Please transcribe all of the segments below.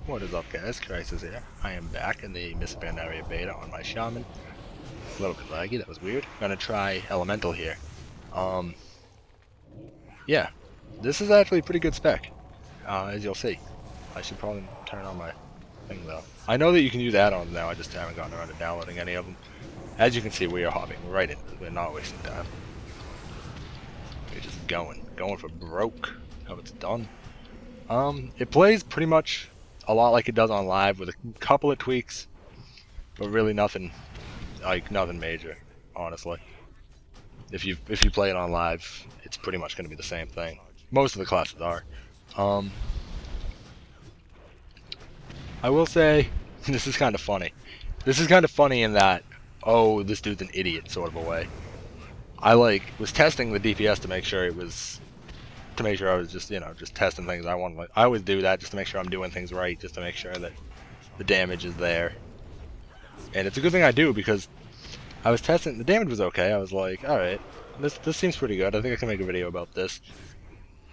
What is up, guys? Crisis here. I am back in the Miss Pandaria beta on my Shaman. A little bit laggy, that was weird. Gonna try Elemental here. Yeah. This is actually a pretty good spec, as you'll see. I should probably turn on my thing, though. I know that you can use add-ons now, I just haven't gotten around to downloading any of them. As you can see, we are hopping right into this. We're not wasting time. We're just going for broke. How it's done. It plays pretty much a lot like it does on live with a couple of tweaks, but really nothing major, honestly. If you play it on live, it's pretty much going to be the same thing. Most of the classes are. I will say this is kind of funny. This is kind of funny in that, oh, this dude's an idiot sort of a way. I was testing the DPS to make sure I was just, just testing things. I always do that just to make sure I'm doing things right, just to make sure that the damage is there. And it's a good thing I do, because I was testing, the damage was okay. I was like, alright, this seems pretty good. I think I can make a video about this.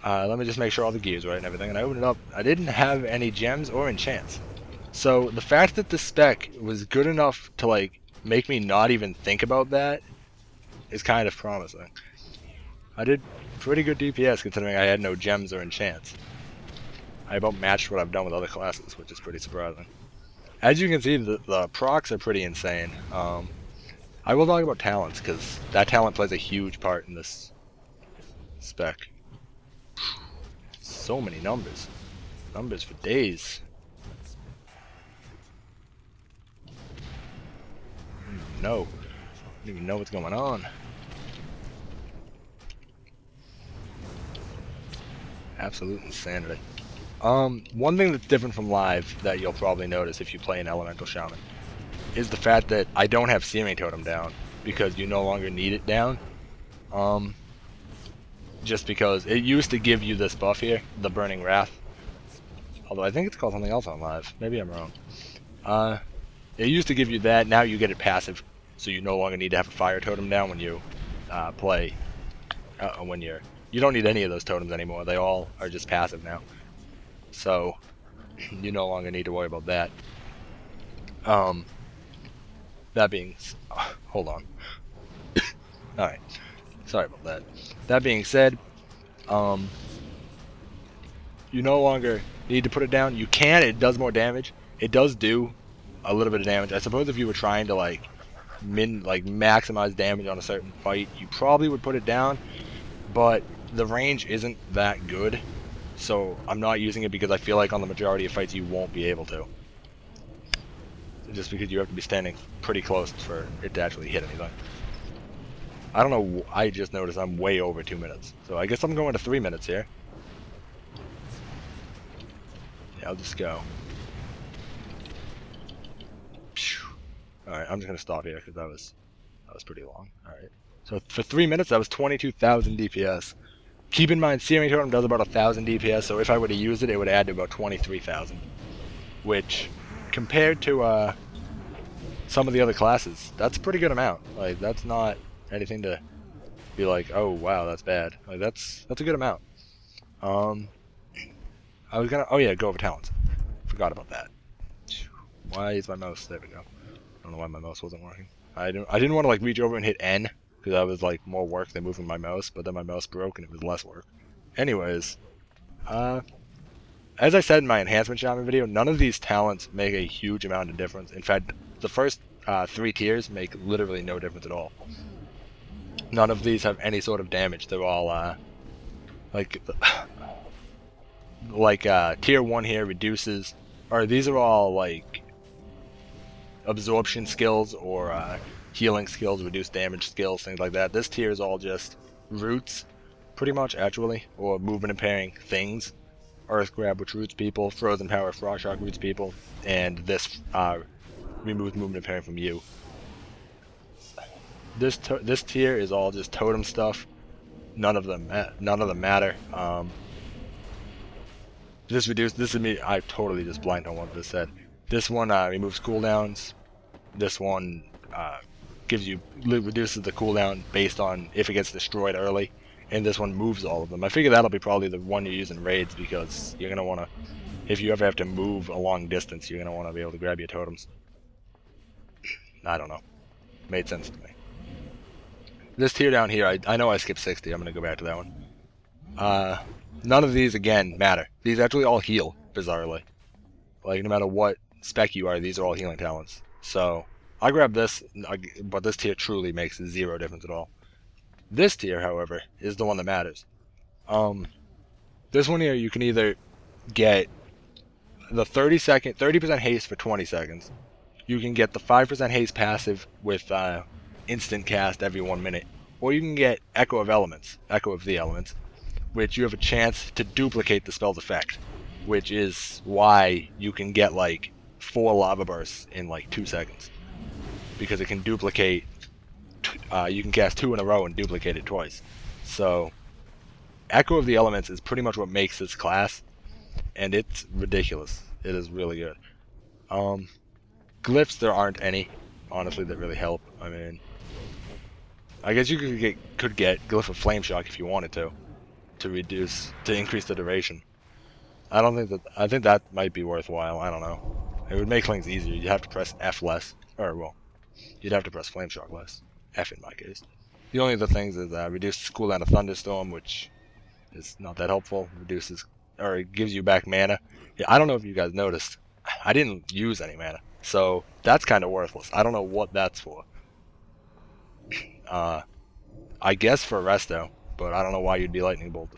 Let me just make sure all the gear's right and everything. And I opened it up. I didn't have any gems or enchants. So the fact that the spec was good enough to make me not even think about that is kind of promising. I did pretty good DPS considering I had no gems or enchants. I about matched what I've done with other classes, which is pretty surprising. As you can see, the procs are pretty insane. I will talk about talents, because that talent plays a huge part in this spec. So many numbers. Numbers for days. I don't even know what's going on. Absolute insanity. One thing that's different from live that you'll probably notice if you play an Elemental Shaman is the fact that I don't have Searing Totem down, because you no longer need it down. Just because it used to give you this buff here, the Burning Wrath. Although I think it's called something else on live. Maybe I'm wrong. It used to give you that, now you get it passive, so you no longer need to have a Fire Totem down when you play, you don't need any of those totems anymore. They all are just passive now. So, you no longer need to worry about that. That being... hold on. Alright. Sorry about that. That being said, you no longer need to put it down. You can, it does more damage. It does do a little bit of damage. I suppose if you were trying to maximize damage on a certain fight, you probably would put it down, but the range isn't that good, so I'm not using it because I feel like on the majority of fights you won't be able to. Just because you have to be standing pretty close for it to actually hit anything. I don't know, I just noticed I'm way over 2 minutes, so I guess I'm going to 3 minutes here. Yeah, I'll just go. Alright, I'm just going to stop here because that was pretty long. Alright. So for 3 minutes, that was 22,000 DPS. Keep in mind, Searing Totem does about 1,000 DPS, so if I were to use it, it would add to about 23,000. Which, compared to some of the other classes, that's a pretty good amount. That's not anything to be like, oh wow, that's bad. That's a good amount. I was gonna, oh yeah, go over talents. Forgot about that. Why is my mouse, there we go. I don't know why my mouse wasn't working. I didn't want to reach over and hit N, because that was more work than moving my mouse, but then my mouse broke and it was less work. Anyways, as I said in my Enhancement Shaman video, none of these talents make a huge amount of difference. In fact, the first 3 tiers make literally no difference at all. None of these have any sort of damage. They're all, tier 1 here reduces, or these are all, absorption skills or healing skills, reduce damage skills, things like that. This tier is all just roots, pretty much, actually, or movement impairing things. Earth Grab, which roots people, Frozen Power, Frost Shock roots people, and this removes movement impairing from you. This tier is all just totem stuff. None of them matter. This is me. I totally just blanked on what this said. This one removes cooldowns. This one reduces the cooldown based on if it gets destroyed early. and this one moves all of them. I figure that'll be probably the one you use in raids, because you're going to want to, if you ever have to move a long distance, you're going to want to be able to grab your totems. I don't know. Made sense to me. This tier down here, I know I skipped 60. I'm going to go back to that one. None of these, again, matter. These actually all heal, bizarrely. Like, no matter what spec you are, these are all healing talents. So, I grabbed this, but this tier truly makes zero difference at all. This tier, however, is the one that matters. This one here, you can either get the 30% haste for 20 seconds. You can get the 5% haste passive with instant cast every 1 minute. Or you can get Echo of the Elements, which you have a chance to duplicate the spell's effect, which is why you can get like 4 lava bursts in like 2 seconds. Because it can duplicate, you can cast 2 in a row and duplicate it twice. So, Echo of the Elements is pretty much what makes this class, and it's ridiculous. It is really good. Glyphs, there aren't any, honestly, that really help. I mean, I guess you could get Glyph of Flame Shock if you wanted to increase the duration. I think that might be worthwhile. I don't know. It would make things easier. You'd have to press F less, or well, you'd have to press Flame Shock less. F in my case. The only other things is reduce cooldown of Thunderstorm, which is not that helpful. It gives you back mana. Yeah, I don't know if you guys noticed. I didn't use any mana, so that's kind of worthless. I don't know what that's for. I guess for Resto, but I don't know why you'd be Lightning Bolt.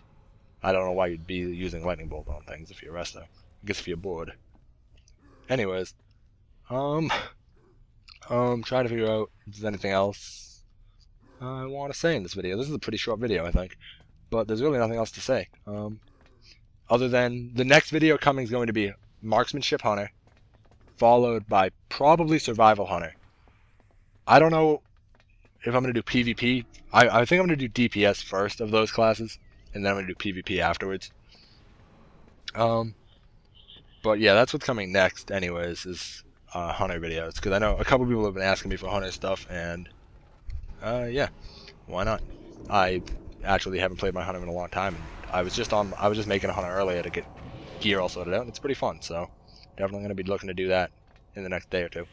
I don't know why you'd be using Lightning Bolt on things if you're Resto. I guess if you're bored. Anyways, trying to figure out if there's anything else I want to say in this video. This is a pretty short video, I think, but there's really nothing else to say. Other than the next video coming is going to be Marksmanship Hunter, followed by probably Survival Hunter. I don't know if I'm going to do PvP. I think I'm going to do DPS first of those classes, and then I'm going to do PvP afterwards. But yeah, that's what's coming next anyways, is Hunter videos, because I know a couple people have been asking me for Hunter stuff, and yeah, why not? I actually haven't played my Hunter in a long time, and I was just making a Hunter earlier to get gear all sorted out, and it's pretty fun, so definitely going to be looking to do that in the next day or two,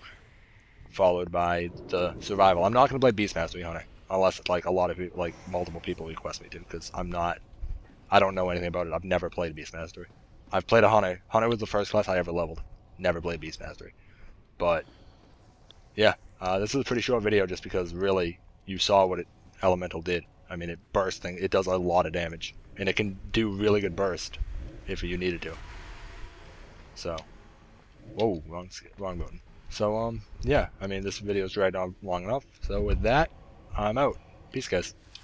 followed by the Survival. I'm not going to play Beastmastery Hunter unless like a lot of people, like multiple people request me to, because I don't know anything about it. I've never played Beastmastery. I've played a Hunter. Hunter was the first class I ever leveled. Never played Beastmastery. But yeah, this is a pretty short video just because really you saw what Elemental did. I mean, it bursts things. It does a lot of damage, and it can do really good burst if you needed to. So, whoa, wrong button. So yeah, I mean, this video's dragged on long enough. So with that, I'm out. Peace, guys.